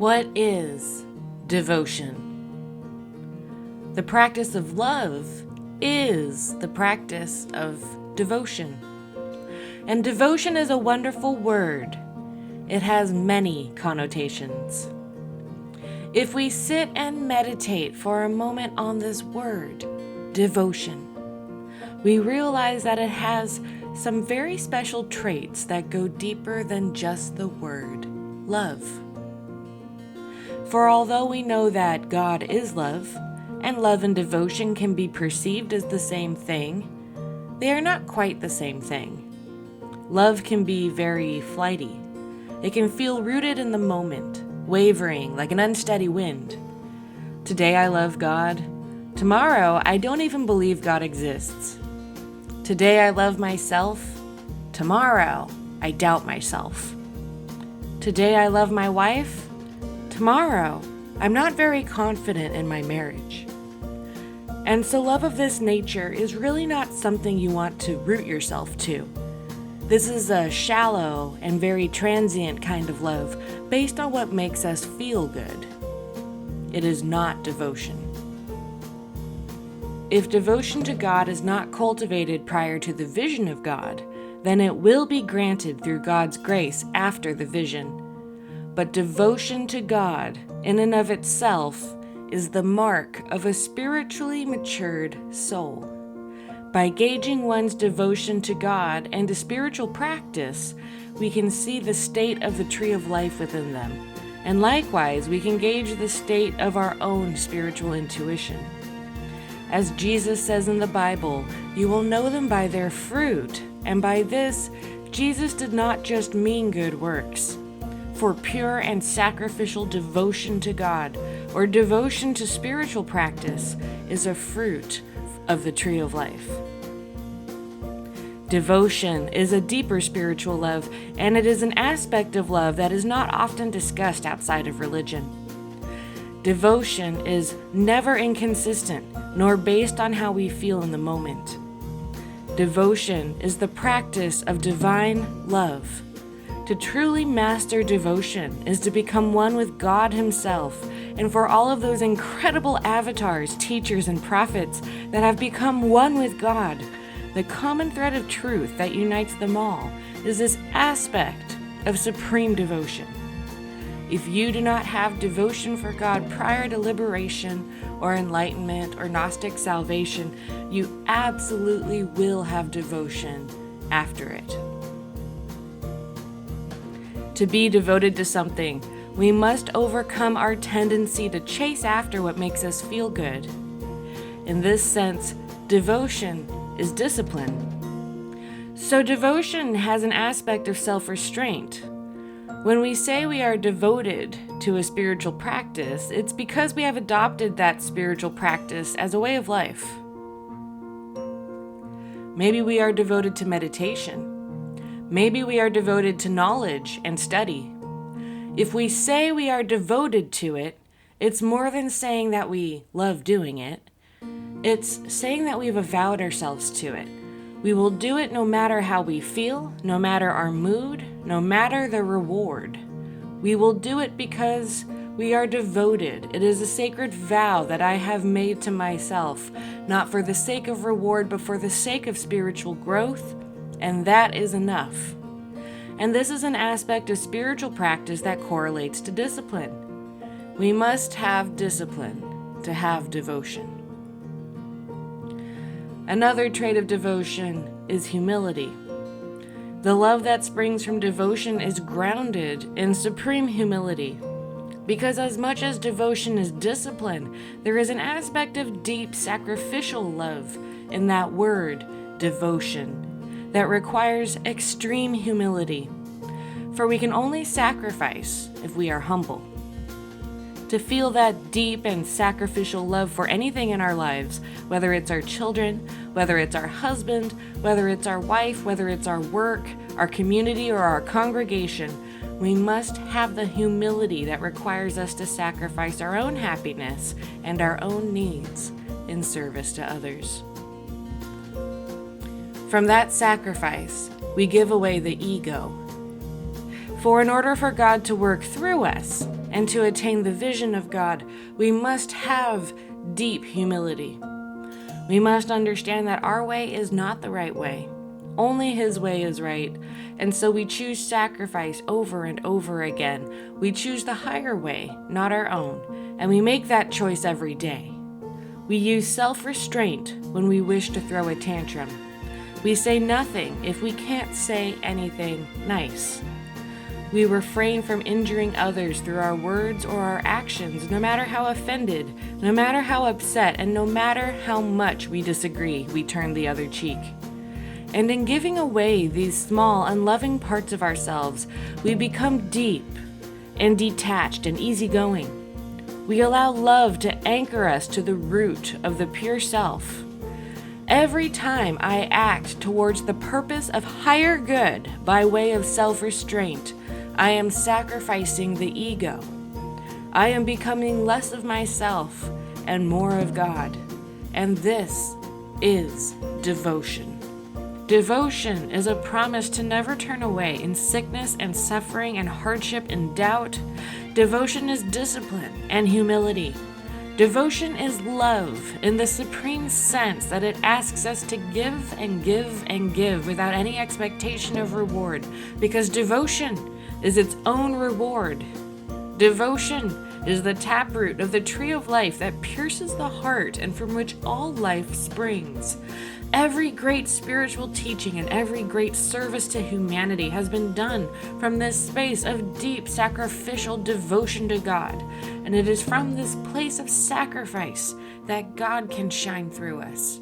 What is devotion? The practice of love is the practice of devotion. And devotion is a wonderful word. It has many connotations. If we sit and meditate for a moment on this word, devotion, we realize that it has some very special traits that go deeper than just the word love. For although we know that God is love, and love and devotion can be perceived as the same thing, they are not quite the same thing. Love can be very flighty. It can feel rooted in the moment, wavering like an unsteady wind. Today I love God. Tomorrow I don't even believe God exists. Today I love myself. Tomorrow I doubt myself. Today I love my wife. Tomorrow I'm not very confident in my marriage. And so love of this nature is really not something you want to root yourself to. This is a shallow and very transient kind of love based on what makes us feel good. It is not devotion. If devotion to God is not cultivated prior to the vision of God, then it will be granted through God's grace after the vision. But devotion to God, in and of itself, is the mark of a spiritually matured soul. By gauging one's devotion to God and to spiritual practice, we can see the state of the tree of life within them. And likewise, we can gauge the state of our own spiritual intuition. As Jesus says in the Bible, you will know them by their fruit. And by this, Jesus did not just mean good works. For pure and sacrificial devotion to God, or devotion to spiritual practice, is a fruit of the tree of life. Devotion is a deeper spiritual love, and it is an aspect of love that is not often discussed outside of religion. Devotion is never inconsistent, nor based on how we feel in the moment. Devotion is the practice of divine love. To truly master devotion is to become one with God Himself, and for all of those incredible avatars, teachers, and prophets that have become one with God, the common thread of truth that unites them all is this aspect of supreme devotion. If you do not have devotion for God prior to liberation or enlightenment or Gnostic salvation, you absolutely will have devotion after it. To be devoted to something, we must overcome our tendency to chase after what makes us feel good. In this sense, devotion is discipline. So devotion has an aspect of self-restraint. When we say we are devoted to a spiritual practice, it's because we have adopted that spiritual practice as a way of life. Maybe we are devoted to meditation. Maybe we are devoted to knowledge and study. If we say we are devoted to it, it's more than saying that we love doing it. It's saying that we've avowed ourselves to it. We will do it no matter how we feel, no matter our mood, no matter the reward. We will do it because we are devoted. It is a sacred vow that I have made to myself, not for the sake of reward, but for the sake of spiritual growth. And that is enough. And this is an aspect of spiritual practice that correlates to discipline. We must have discipline to have devotion. Another trait of devotion is humility. The love that springs from devotion is grounded in supreme humility. Because as much as devotion is discipline, there is an aspect of deep sacrificial love in that word, devotion, that requires extreme humility. For we can only sacrifice if we are humble. To feel that deep and sacrificial love for anything in our lives, whether it's our children, whether it's our husband, whether it's our wife, whether it's our work, our community, or our congregation, we must have the humility that requires us to sacrifice our own happiness and our own needs in service to others. From that sacrifice, we give away the ego. For in order for God to work through us, And to attain the vision of God, we must have deep humility. We must understand that our way is not the right way. Only His way is right. And so we choose sacrifice over and over again. We choose the higher way, not our own. And we make that choice every day. We use self-restraint when we wish to throw a tantrum. We say nothing if we can't say anything nice. We refrain from injuring others through our words or our actions, no matter how offended, no matter how upset, and no matter how much we disagree, we turn the other cheek. And in giving away these small, unloving parts of ourselves, we become deep and detached and easygoing. We allow love to anchor us to the root of the pure self. Every time I act towards the purpose of higher good by way of self-restraint, I am sacrificing the ego. I am becoming less of myself and more of God. And this is devotion. Devotion is a promise to never turn away in sickness and suffering and hardship and doubt. Devotion is discipline and humility. Devotion is love in the supreme sense that it asks us to give and give and give without any expectation of reward, because devotion is its own reward. Devotion is the taproot of the tree of life that pierces the heart and from which all life springs. Every great spiritual teaching and every great service to humanity has been done from this space of deep sacrificial devotion to God. And it is from this place of sacrifice that God can shine through us.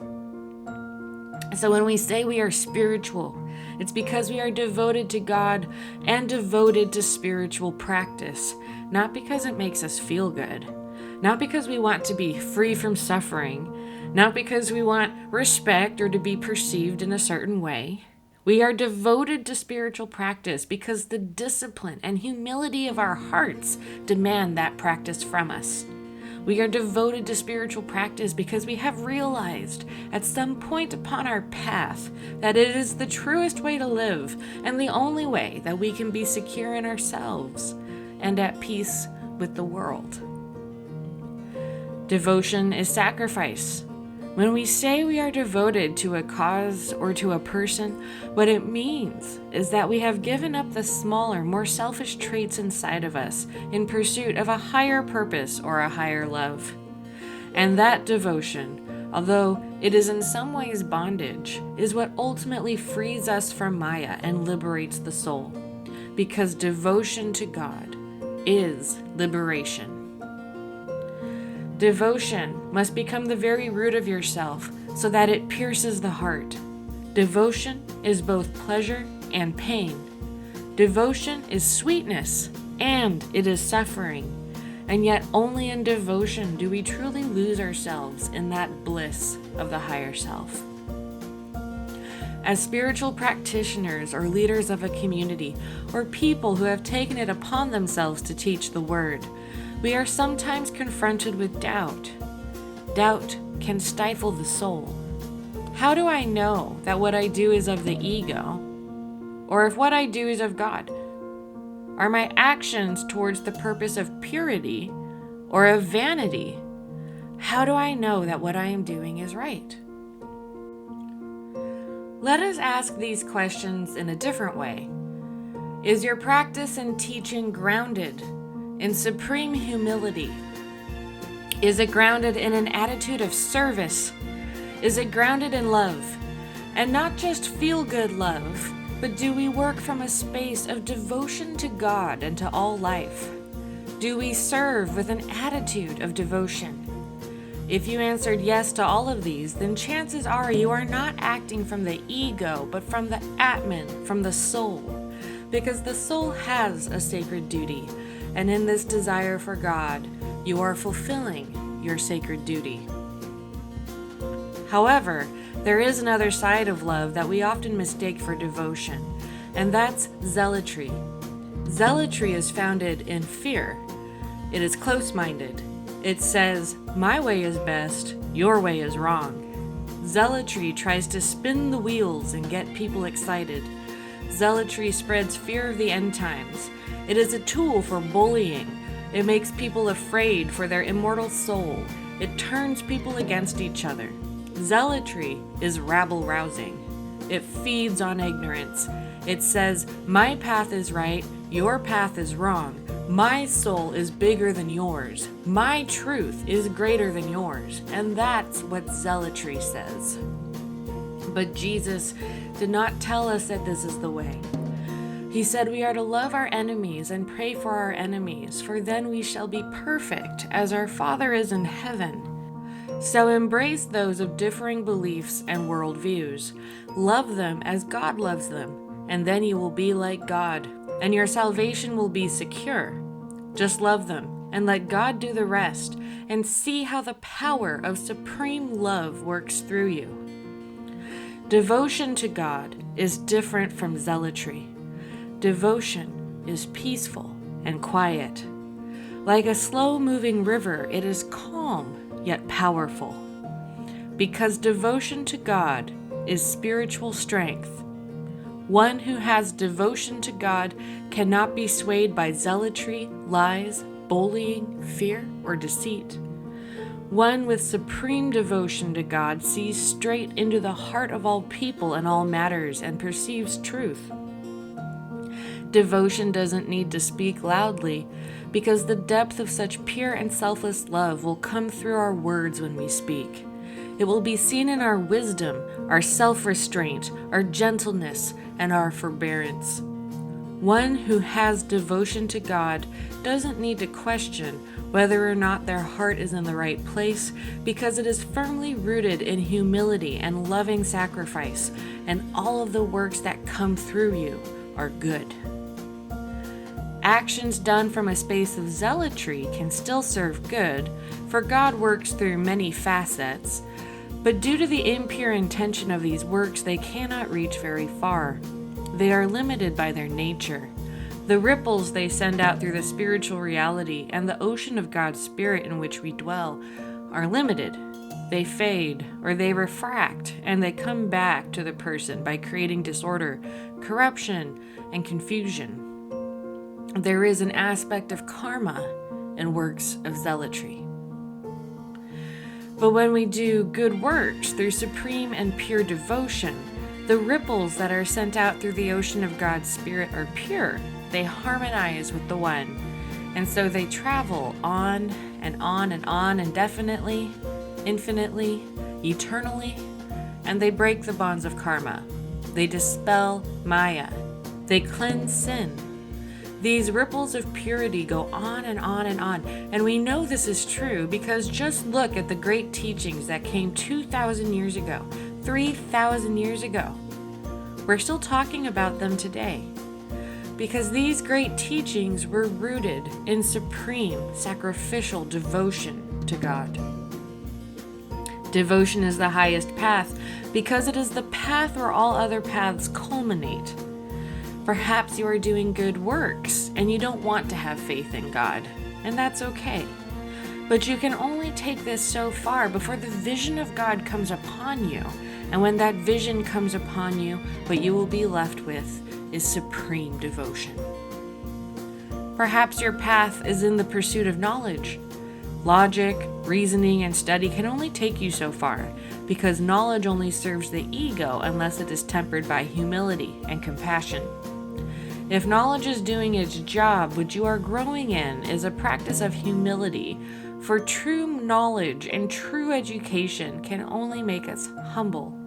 So when we say we are spiritual, it's because we are devoted to God and devoted to spiritual practice, not because it makes us feel good, not because we want to be free from suffering, not because we want respect or to be perceived in a certain way. We are devoted to spiritual practice because the discipline and humility of our hearts demand that practice from us. We are devoted to spiritual practice because we have realized at some point upon our path that it is the truest way to live and the only way that we can be secure in ourselves and at peace with the world. Devotion is sacrifice. When we say we are devoted to a cause or to a person, what it means is that we have given up the smaller, more selfish traits inside of us in pursuit of a higher purpose or a higher love. And that devotion, although it is in some ways bondage, is what ultimately frees us from Maya and liberates the soul. Because devotion to God is liberation. Devotion must become the very root of yourself so that it pierces the heart. Devotion is both pleasure and pain. Devotion is sweetness and it is suffering. And yet only in devotion do we truly lose ourselves in that bliss of the higher self. As spiritual practitioners or leaders of a community or people who have taken it upon themselves to teach the word, we are sometimes confronted with doubt. Doubt can stifle the soul. How do I know that what I do is of the ego, or if what I do is of God? Are my actions towards the purpose of purity or of vanity? How do I know that what I am doing is right? Let us ask these questions in a different way. Is your practice and teaching grounded in supreme humility? Is it grounded in an attitude of service? Is it grounded in love? And not just feel-good love, but do we work from a space of devotion to God and to all life? Do we serve with an attitude of devotion? If you answered yes to all of these, then chances are you are not acting from the ego, but from the Atman, from the soul. Because the soul has a sacred duty, and in this desire for God, you are fulfilling your sacred duty. However, there is another side of love that we often mistake for devotion, and that's zealotry. Zealotry is founded in fear. It is close-minded. It says, my way is best, your way is wrong. Zealotry tries to spin the wheels and get people excited. Zealotry spreads fear of the end times. It is a tool for bullying, It makes people afraid for their immortal soul. It turns people against each other. Zealotry is rabble-rousing. It feeds on ignorance. It says, my path is right, your path is wrong. My soul is bigger than yours. My truth is greater than yours. And that's what zealotry says. But Jesus did not tell us that this is the way. He said we are to love our enemies and pray for our enemies, for then we shall be perfect as our Father is in heaven. So embrace those of differing beliefs and worldviews. Love them as God loves them, and then you will be like God, and your salvation will be secure. Just love them and let God do the rest, and see how the power of supreme love works through you. Devotion to God is different from zealotry. Devotion is peaceful and quiet. Like a slow-moving river, it is calm yet powerful. Because devotion to God is spiritual strength. One who has devotion to God cannot be swayed by zealotry, lies, bullying, fear, or deceit. One with supreme devotion to God sees straight into the heart of all people and all matters and perceives truth. Devotion doesn't need to speak loudly, because the depth of such pure and selfless love will come through our words when we speak. It will be seen in our wisdom, our self-restraint, our gentleness, and our forbearance. One who has devotion to God doesn't need to question whether or not their heart is in the right place, because it is firmly rooted in humility and loving sacrifice, and all of the works that come through you are good. Actions done from a space of zealotry can still serve good, for God works through many facets, but due to the impure intention of these works, they cannot reach very far. They are limited by their nature. The ripples they send out through the spiritual reality and the ocean of God's Spirit in which we dwell are limited. They fade or they refract, and they come back to the person by creating disorder, corruption, and confusion. There is an aspect of karma in works of zealotry. But when we do good works through supreme and pure devotion, the ripples that are sent out through the ocean of God's Spirit are pure. They harmonize with the one, and so they travel on and on and on indefinitely, infinitely, eternally, and they break the bonds of karma. They dispel Maya. They cleanse sin. These ripples of purity go on and on and on, and we know this is true because just look at the great teachings that came 2,000 years ago, 3,000 years ago. We're still talking about them today because these great teachings were rooted in supreme sacrificial devotion to God. Devotion is the highest path because it is the path where all other paths culminate. Perhaps you are doing good works and you don't want to have faith in God, and that's okay. But you can only take this so far before the vision of God comes upon you. And when that vision comes upon you, what you will be left with is supreme devotion. Perhaps your path is in the pursuit of knowledge. Logic, reasoning, and study can only take you so far, because knowledge only serves the ego unless it is tempered by humility and compassion. If knowledge is doing its job, what you are growing in is a practice of humility, for true knowledge and true education can only make us humble.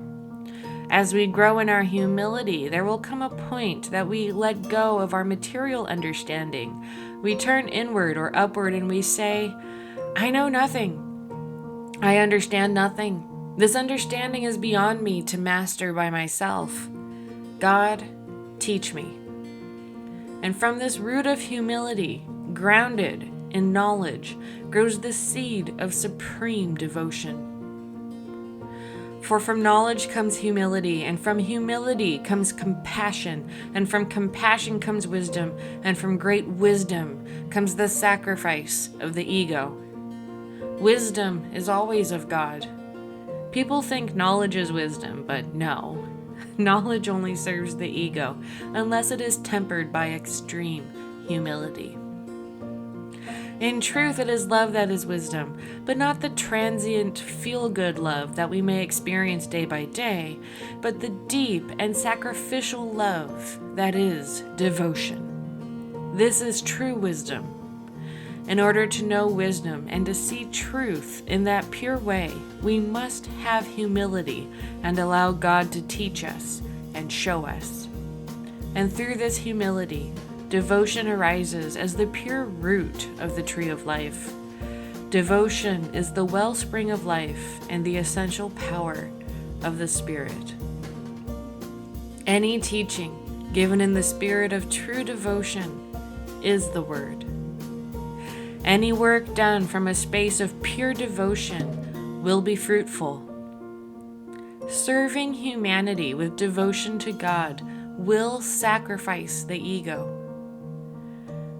As we grow in our humility, there will come a point that we let go of our material understanding. We turn inward or upward and we say, I know nothing. I understand nothing. This understanding is beyond me to master by myself. God, teach me. And from this root of humility, grounded in knowledge, grows the seed of supreme devotion. For from knowledge comes humility, and from humility comes compassion, and from compassion comes wisdom, and from great wisdom comes the sacrifice of the ego. Wisdom is always of God. People think knowledge is wisdom, but no. Knowledge only serves the ego, unless it is tempered by extreme humility. In truth, it is love that is wisdom, but not the transient, feel-good love that we may experience day by day, but the deep and sacrificial love that is devotion. This is true wisdom. In order to know wisdom and to see truth in that pure way, we must have humility and allow God to teach us and show us. And through this humility, devotion arises as the pure root of the tree of life. Devotion is the wellspring of life and the essential power of the Spirit. Any teaching given in the spirit of true devotion is the Word. Any work done from a space of pure devotion will be fruitful. Serving humanity with devotion to God will sacrifice the ego.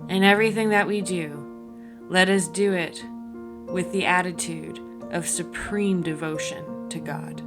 In everything that we do, let us do it with the attitude of supreme devotion to God.